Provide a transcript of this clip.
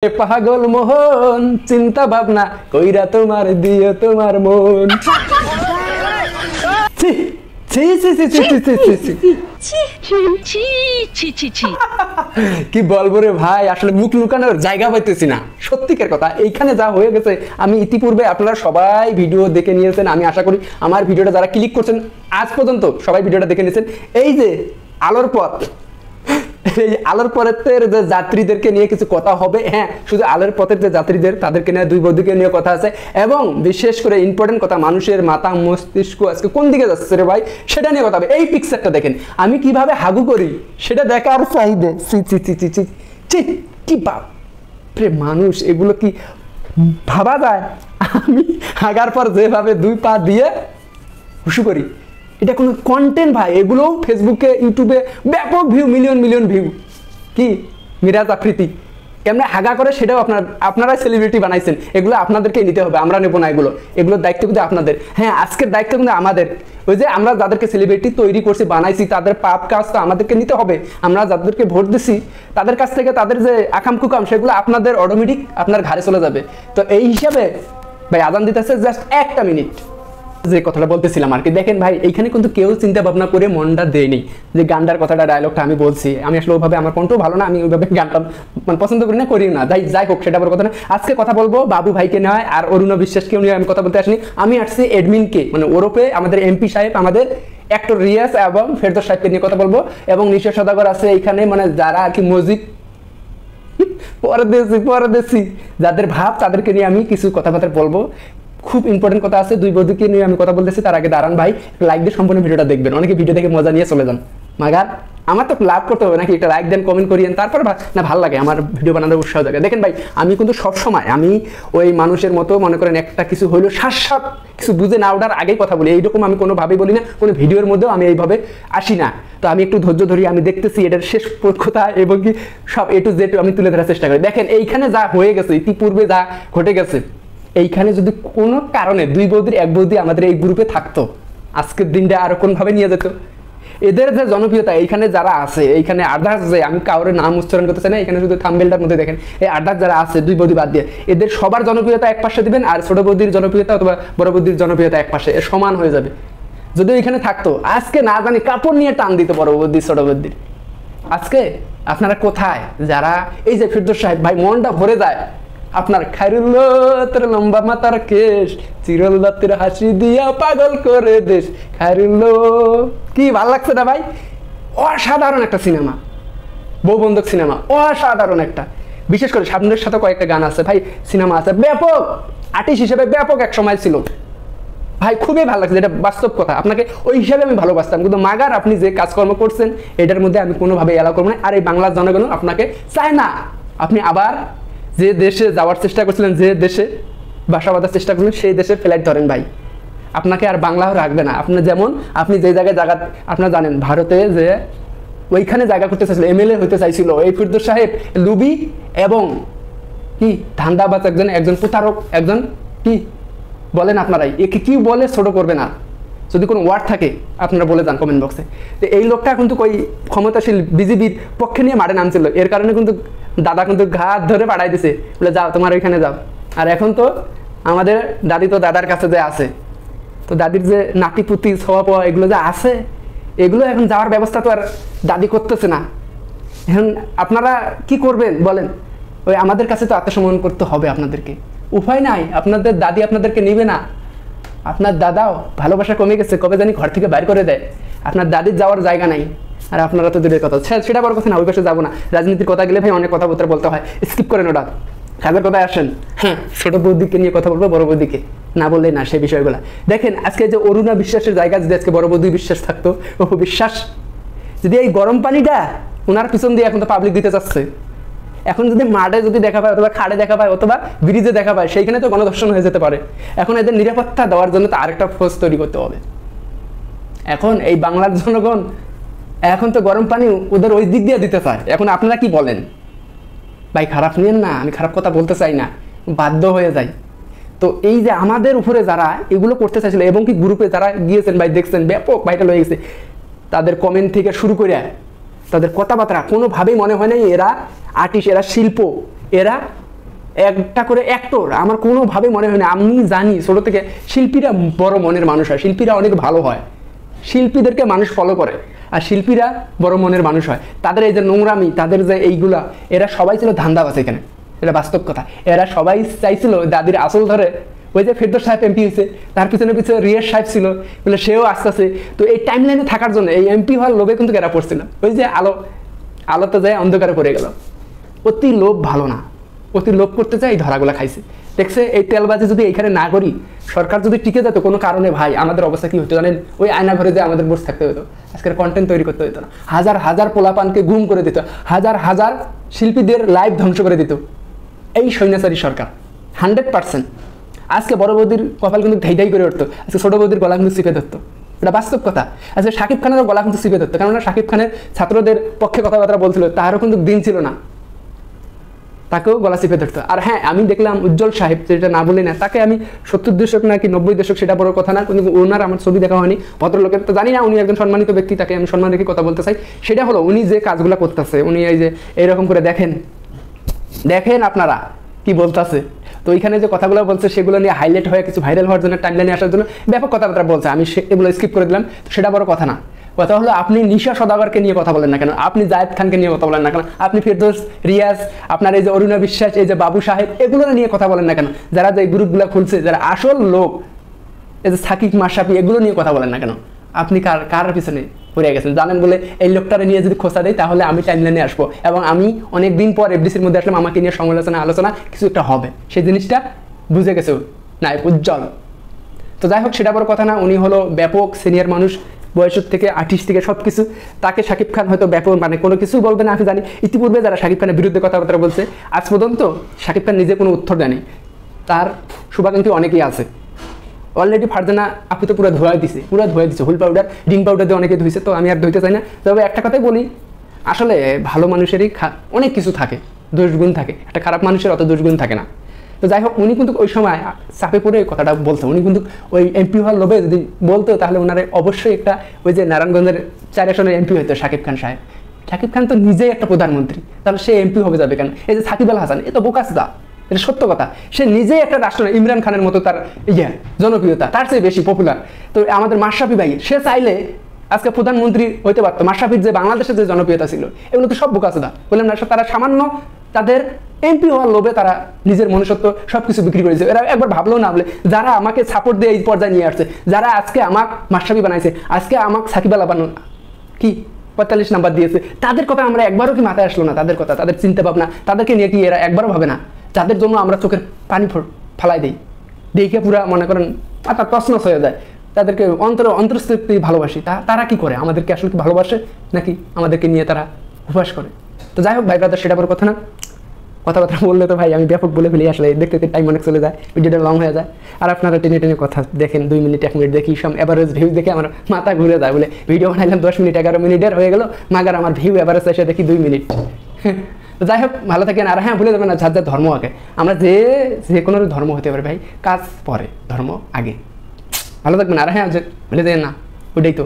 পাগল মোহন চিন্তা ভাবনা কইরা তোমার দিও তোমার মন। ছি ছি ছি ছি ছি ছি ছি ছি কি বলবো রে ভাই, আসলে মুখ লুকানোর জায়গা পাইতেছি না। সত্যিকার কথা, এইখানে যা হয়ে গেছে আমি ইতিপূর্বে আপনারা সবাই ভিডিও দেখে নিয়েছেন। আমি আশা করি আমার ভিডিওটা যারা ক্লিক করছেন আজ পর্যন্ত সবাই ভিডিওটা দেখে নিয়েছেন। এই যে আলোর পথ, এই আলোর পথের যে যাত্রীদেরকে নিয়ে কিছু কথা হবে। হ্যাঁ, শুধু আলোর পথের যে যাত্রীদের তাদেরকে নিয়ে, দুই বন্ধুকে নিয়ে কথা আছে, এবং বিশেষ করে ইম্পর্টেন্ট কথা, মানুষের মাথা মস্তিষ্ক আজকে কোন দিকে যাচ্ছে রে ভাই সেটা নিয়ে কথা হবে। এই পিকচারটা দেখেন, আমি কিভাবে হাগু করি সেটা দেখার চাহিদা। চি চি চি চি চি চি কি বাপ রে, মানুষ এগুলো কি ভাবা যায়? আমি হাগার পর যেভাবে দুই পা দিয়ে হুশু করি, এটা কোনো কন্টেন্ট ভাই? এগুলো ফেসবুকে ইউটিউবে ব্যাপক ভিউ, মিলিয়ন মিলিয়ন ভিউ। কি মিরাজ আফ্রিদি কেমনে হাগা করে সেটাও আপনারা সেলিব্রিটি বানাইছেন, এগুলো আপনাদেরকে নিতে হবে, আমরা নেবো না। এগুলোর দায়িত্ব কিন্তু আপনাদের। হ্যাঁ, আজকের দায়িত্ব কিন্তু আমাদের। ওই যে আমরা যাদেরকে সেলিব্রিটি তৈরি করছি, বানাইছি, তাদের পাপ কাজ তো আমাদেরকে নিতে হবে। আমরা যাদেরকে ভোট দিছি তাদের কাছ থেকে তাদের যে আকাম কুকাম সেগুলো আপনাদের অটোমেটিক আপনার ঘাড়ে চলে যাবে। তো এই হিসাবে ভাই আজান দিতেছে, জাস্ট একটা মিনিট যে কথাটা বলতেছিলাম আর কি। দেখেন ভাই, এইখানে কিন্তু কেউ চিন্তা ভাবনা করে মনটা দেয়নি যে গানটার কথাটা, ডায়লগটা আমি বলছি। আমি আসলে ওইভাবে, আমার কণ্ঠ ভালো না, আমি ওইভাবে গানটা মানে পছন্দ করি না, যাই হোক সেটা বড় কথা না। আজকে কথা বলবো বাবু ভাইকে নয়, আর অরুণ বিশ্বাসকেও নিয়ে আমি কথা বলতে আসিনি। আমি আসছি এডমিনকে, মানে ওরফে আমাদের এমপি সাহেব, আমাদের অ্যাক্টর রিয়াজ এবং ফেরদৌস সাহেবকে নিয়ে কথা বলবো। এবং নিশা সদাগর আছে এইখানে, মানে যারা আর কি মসজিদ পরদেশি যাদের ভাব, তাদেরকে নিয়ে আমি কিছু কথাবার্তা বলবো। খুব ইম্পর্টেন্ট কথা আছে, দুই বন্ধুকে নিয়ে আমি কথা বলতেছি। তার আগে দাঁড়ান ভাই, লাইক দিয়ে সম্পূর্ণ ভিডিওটা দেখবেন। অনেকে ভিডিও দেখে মজা নিয়ে চলে যান, মাগার আমার তো লাভ করতে হবে নাকি? একটা লাইক দেন, কমেন্ট করিয়েন, তারপর না ভালো লাগে আমার ভিডিও বানানোর উৎসাহ জায়গা। দেখেন ভাই, আমি কিন্তু সবসময় আমি ওই মানুষের মতো, মনে করেন একটা কিছু হইলো সাত কিছু বুঝে না ওঠার আগেই কথা বলি। এইরকম আমি কোনোভাবেই বলি না, কোনো ভিডিওর মধ্যেও আমি এইভাবে আসি না। তো আমি একটু ধৈর্য ধরি, আমি দেখতেছি এটার শেষ কথা এবং কি সব এ টু জেড আমি তুলে ধরার চেষ্টা করি। দেখেন এইখানে যা হয়ে গেছে, ইতিপূর্বে যা ঘটে গেছে, এইখানে যদি কোনো কারণে দুই বৌদির এক বৌদি আমাদের এই গ্রুপে থাকতো, আজকের দিনটা আরো কোনভাবে নিয়ে যেত। এদের যে জনপ্রিয়তা এইখানে যারা আছে, এইখানে আদার্স, যে আমি কাউরে নাম উচ্চারণ করতে চাই না, এখানে শুধু থাম্বনেলটার মধ্যে দেখেন এই আদার্স যারা আছে দুই বৌদি বাদ দিয়ে, এদের সবার জনপ্রিয়তা এক পাশে দিবেন, আর ছোট বৌদির জনপ্রিয়তা অথবা বড় বৌদির জনপ্রিয়তা এক পাশে, সমান হয়ে যাবে। যদি এখানে থাকতো, আজকে না জানি কাপড় নিয়ে টান দিত বড় বৌদি ছোট বৌদির। আজকে আপনারা কোথায়? যারা এই যে ফেরদৌস সাহেব ভাই, মনটা ভরে যায় আপনার। খায়রুল্লাহ তোর লম্বা মাথার কেশ, চিরুল্লাহ তোর হাসি দিয়া পাগল করে দেশ। খায়রুল্লাহ কি ভালো লাগছে না ভাই? অসাধারণ একটা সিনেমা, বৌবন্ধক সিনেমা, অসাধারণ একটা। বিশেষ করে সামনের সাথে কয়েকটা গান আছে ভাই, সিনেমা আছে ব্যাপক, আর্টিস্ট হিসেবে ব্যাপক এক সময় ছিল ভাই, খুবই ভালো লাগছে। এটা বাস্তব কথা, আপনাকে ওই হিসাবে আমি ভালোবাসতাম। কিন্তু মাগার আপনি যে কাজকর্ম করছেন এটার মধ্যে আমি কোনোভাবে এলাও করবো না। আর এই বাংলার জনগণ আপনাকে চায় না। আপনি আবার যে দেশে যাওয়ার চেষ্টা করছিলেন, যে দেশে বাসা বাঁধার চেষ্টা করছিলেন, সেই দেশের ফ্লাইট ধরেন ভাই, আপনাকে আর বাংলাও রাখবে না। আপনি যেমন আপনি যে জায়গায় আপনারা জানেন, ভারতে যে ওইখানে জায়গা করতে চাইছিল, এমএলএ হতে চাইছিল এই ফেরদৌস সাহেব, লুবি এবং কি ধান্দাবাজ, একজন প্রতারক, একজন কি বলেন আপনারাই, একে কি বলে ছোট করবে না। যদি কোনো ওয়ার্ড থাকে আপনারা বলে যান কমেন্ট বক্সে। তো এই লোকটা কিন্তু ওই ক্ষমতাশীল বিজেপির পক্ষে নিয়ে মাঠে নামছিল, এর কারণে কিন্তু দাদা কিন্তু ঘাত ধরে পাঠাই দিছে, বলে যাও তোমার ওইখানে যাও। আর এখন তো আমাদের দাদি তো দাদার কাছে যে আছে, তো দাদির যে নাতিপুতি ছোঁয়া পোয়া এগুলো যে আছে, এগুলো এখন যাওয়ার ব্যবস্থা তো আর দাদি করতেছে না। এখন আপনারা কি করবেন বলেন? ওই আমাদের কাছে তো আত্মসম্মান করতে হবে আপনাদেরকে, উপায় নাই। আপনাদের দাদি আপনাদেরকে নিবে না, আপনার দাদাও ভালোবাসা কমে গেছে, কবে জানি ঘর থেকে বাইর করে দেয়। আপনার দাদির যাওয়ার জায়গা নাই, আর আপনারা তো দূরের কথা, সেটা বড় কথা না, ওই পাশে যাবো না। রাজনীতির কথা গেলে ভাই অনেক কথাবার্তা বলতে হয়, স্কিপ করেন ওটা। কাজের কথায় আসেন। হ্যাঁ, ছোট বৌদিকে নিয়ে কথা বলবো, বড় বৌদিকে না বললেই না সেই বিষয়গুলো। দেখেন আজকে যে অরুণা বিশ্বাসের জায়গা, যদি আজকে বড় বৌদি বিশ্বাস থাকতো, ও বিশ্বাস যদি এই গরম পানিটা ওনার পিছন দিয়ে এখন তো পাবলিক দিতে চাচ্ছে, এখন যদি মাঠে যদি দেখা পায়, অথবা খাড়ে দেখা পায়, অথবা ব্রিজে দেখা পায়, সেইখানে তো গণধর্ষণ হয়ে যেতে পারে। এখন এদের নিরাপত্তা দেওয়ার জন্য তো আরেকটা ফোর্স তৈরি করতে হবে। এখন এই বাংলার জনগণ এখন তো গরম পানি ওদের ওই দিক দিয়ে দিতে চায়। এখন আপনারা কি বলেন ভাই? খারাপ নিয়েন না, আমি খারাপ কথা বলতে চাই না, বাধ্য হয়ে যাই। তো এই যে আমাদের উপরে যারা এগুলো করতে চাইছিল, এবং কি গ্রুপে যারা গিয়েছেন ভাই, দেখছেন ব্যাপক ভাইরাল হয়ে গেছে, তাদের কমেন্ট থেকে শুরু করে তাদের কথাবার্তা কোনোভাবেই মনে হয় না এরা আর্টিস্ট, এরা শিল্প, এরা একটা করে অ্যাক্টর আমার কোনোভাবে মনে হয় না। আমি জানি ছোটো থেকে শিল্পীরা বড় মনের মানুষ হয়, শিল্পীরা অনেক ভালো হয়, শিল্পীদেরকে মানুষ ফলো করে, আর শিল্পীরা বড় মনের মানুষ হয়। তাদের এই যে নোংরামি, তাদের যে এইগুলা, এরা সবাই ছিল ধান্দাবাজ এখানে, এটা বাস্তব কথা। এরা সবাই চাইছিল দাদির আসল ধরে। ওই যে ফেরদৌস সাহেব এমপি হয়েছে, তার পিছনে পিছনে রিয়াজ সাহেব ছিল বলে, সেও আস্তে আস্তে। তো এই টাইম লাইনে থাকার জন্য এই এমপি হওয়ার লোভে কিন্তু এরা পড়ছিল। ওই যে আলোতে যায় অন্ধকারে পড়ে গেল। অতি লোভ ভালো না, অতি লোভ করতে চাই, এই ধরাগুলা খাইছে। দেখছে এই তেলবাজি যদি এইখানে না করি, সরকার যদি টিকে যেত কোনো কারণে, ভাই আমাদের অবস্থা কি হতো জানেন? ওই আয়না ঘরে যে আমাদের বসে থাকতে হতো, আজকের কন্টেন্ট তৈরি করতে হতো না। হাজার হাজার পোলাপানকে গুম করে দিত, হাজার হাজার শিল্পীদের লাইভ ধ্বংস করে দিত এই সৈন্যাচারী সরকার, 100%। আজকে বড় বৌদির কপাল কিন্তু ধাই ধাই করে উঠতো, আজকে ছোট বৌদির গলা কিন্তু চিপে ধরতো, এটা বাস্তব কথা। আজকে শাকিব খানেরও গলা কিন্তু চিপে ধরতো, কেননা শাকিব খানের ছাত্রদের পক্ষে কথাবার্তা বলছিল, তারও কিন্তু দিন ছিল না, তাকেও গলা চিপে ধরতো। আর হ্যাঁ, আমি দেখলাম উজ্জ্বল সাহেব, যেটা না বলি না, তাকে আমি 70 দশক নাকি 90 দশক সেটা বড় কথা না, কিন্তু ওনার আমার ছবি দেখা হয়নি, ভদ্রলোকের তো জানি না, উনি একজন সম্মানিত ব্যক্তি, তাকে আমি সম্মান রেখে কথা বলতে চাই। সেটা হলো উনি যে কাজগুলো করতেছে, উনি এই যে এইরকম করে দেখেন আপনারা কি বলতেছে। তো ওইখানে যে কথাগুলো বলছে সেগুলো নিয়ে হাইলাইট হয়ে কিছু ভাইরাল হওয়ার জন্য, টাইমলাইনে আসার জন্য ব্যাপক কথাবার্তা বলছে, আমি এগুলো স্কিপ করে দিলাম। তো সেটা বড় কথা না। কথা হলো আপনি নিশা সওদাগরকে নিয়ে কথা বলেন না কেন, আপনি জায়েদ খানকে নিয়ে কথা বলেন না কেন, আপনি ফেরদৌস, রিয়াজ, আপনার এই যে অরুণা বিশ্বাস, এই যে বাবু সাহেব, এগুলো নিয়ে কথা বলেন না কেন, যারা যে গ্রুপগুলো খুলছে, যারা আসল লোক, এই যে সাকিব মাশরাফি, এগুলো নিয়ে কথা বলেন না কেন? আপনি কার পিছনে পড়ে গেছেন জানেন বলে এই লোকটারে নিয়ে যদি খোঁচা দেয়, তাহলে আমি টাইমলাইনে আসবো, এবং আমি অনেক দিন পর এফডিসির মধ্যে আসলাম, আমাকে নিয়ে সমালোচনা আলোচনা কিছু একটা হবে, সেই জিনিসটা বুঝে গেছে নায়ক উজ্জ্বল। তো যাই হোক, সেটা বড় কথা না। উনি হলো ব্যাপক সিনিয়র মানুষ, বয়সের থেকে আর্টিস্ট থেকে সব কিছু। তাকে শাকিব খান হয়তো ব্যাপক মানে কোনো কিছুই বলবে না, আমি জানি। ইতিপূর্বে যারা শাকিব খানের বিরুদ্ধে কথাবার্তা বলছে, আজ পর্যন্ত শাকিব খান নিজে কোনো উত্তর দেয়নি। তার শুভাকাঙ্ক্ষী অনেকেই আছে, অলরেডি ফারজানা আপনি তো পুরো ধোয়া দিছে, হুল পাউডার, ডিম পাউডার দিয়ে অনেকে ধুইছে, তো আমি আর ধুইতে চাই না। তবে একটা কথাই বলি, আসলে ভালো মানুষেরই অনেক কিছু থাকে, দোষগুণ থাকে, একটা খারাপ মানুষের অত দোষগুণ থাকে না। তো যাই হোক, উনি কিন্তু ওই সময় চাপে পড়ে কথাটা বলতো। উনি কিন্তু ওই এমপি হওয়ার লোভে যদি বলতো, তাহলে ওনারা অবশ্যই একটা ওই যে নারায়ণগঞ্জের 4 আসনের এমপি হইতো শাকিব খান সাহেব। শাকিব খান তো নিজেই একটা প্রধানমন্ত্রী, তাহলে সে এমপি হবে যাবে কেন? এই যে সাকিব আল হাসান, এ তো বোকাচোদা, এটা সত্য কথা। সে নিজেই একটা রাষ্ট্র, ইমরান খানের মতো তার জনপ্রিয়তা, তার চেয়ে বেশি পপুলার। তো আমাদের মাশরাফি ভাই, সে চাইলে আজকে প্রধানমন্ত্রী হইতে পারতো। মাশরাফির যে বাংলাদেশের যে জনপ্রিয়তা ছিল, এগুলো তো সব বোকাচোদা, বললাম না? তারা সামান্য তাদের এমপি হওয়ার লোভে তারা নিজের মনুষ্যত্ব সবকিছু বিক্রি করেছে। এরা একবার ভাবলো না বলে, যারা আমাকে সাপোর্ট দিয়ে এই পর্যায়ে নিয়ে আসছে, যারা আজকে আমাকে মাশরাফি বানাইছে, আজকে আমাকে সাকিব আল বানানো কি 45 নাম্বার দিয়েছে, তাদের কথা আমরা একবারও কি মাথায় আসলো না? তাদের কথা, তাদের চিন্তা ভাবনা, তাদেরকে নিয়ে কি এরা একবারও ভাবে না? যাদের জন্য আমরা চোখের পানি ফালাই দিই, দেখে পুরা মনে করেন আপনার তছনছ হয়ে যায়, তাদেরকে অন্তরস্থিতি ভালোবাসি, তারা কি করে? আমাদেরকে আসলে কি ভালোবাসে, নাকি আমাদেরকে নিয়ে তারা উপহাস করে? তো যাই হোক ভাই ব্রাদার, সেটা বড় কথা না। কথাবার্তা বললে তো ভাই আমি ব্যাপক বলে ফেলি, আসলে দেখতে টাইম অনেক চলে যায়, ভিডিওটা লং হয়ে যায়। আর আপনারা টেনে টেনে কথা দেখেন, 2 মিনিট 1 মিনিট দেখি, সব অ্যাভারেজ ভিউ দেখে আমার মাথা ঘুরে যায়। বলে ভিডিও বানাইলাম 10 মিনিট 11 মিনিটের হয়ে গেল, মাগার আমার ভিউ অ্যাভারেজ এসে দেখি 2 মিনিট। তো যাই হোক, ভালো থাকেন। আর হ্যাঁ, ভুলে যাবেন না, যার যার ধর্ম আগে। আমরা যে কোনো ধর্ম হতে পারে ভাই, কাজ পরে, ধর্ম আগে। ভালো থাকবেন। আর হ্যাঁ, ভুলে যাবেন না, ওটাই তো।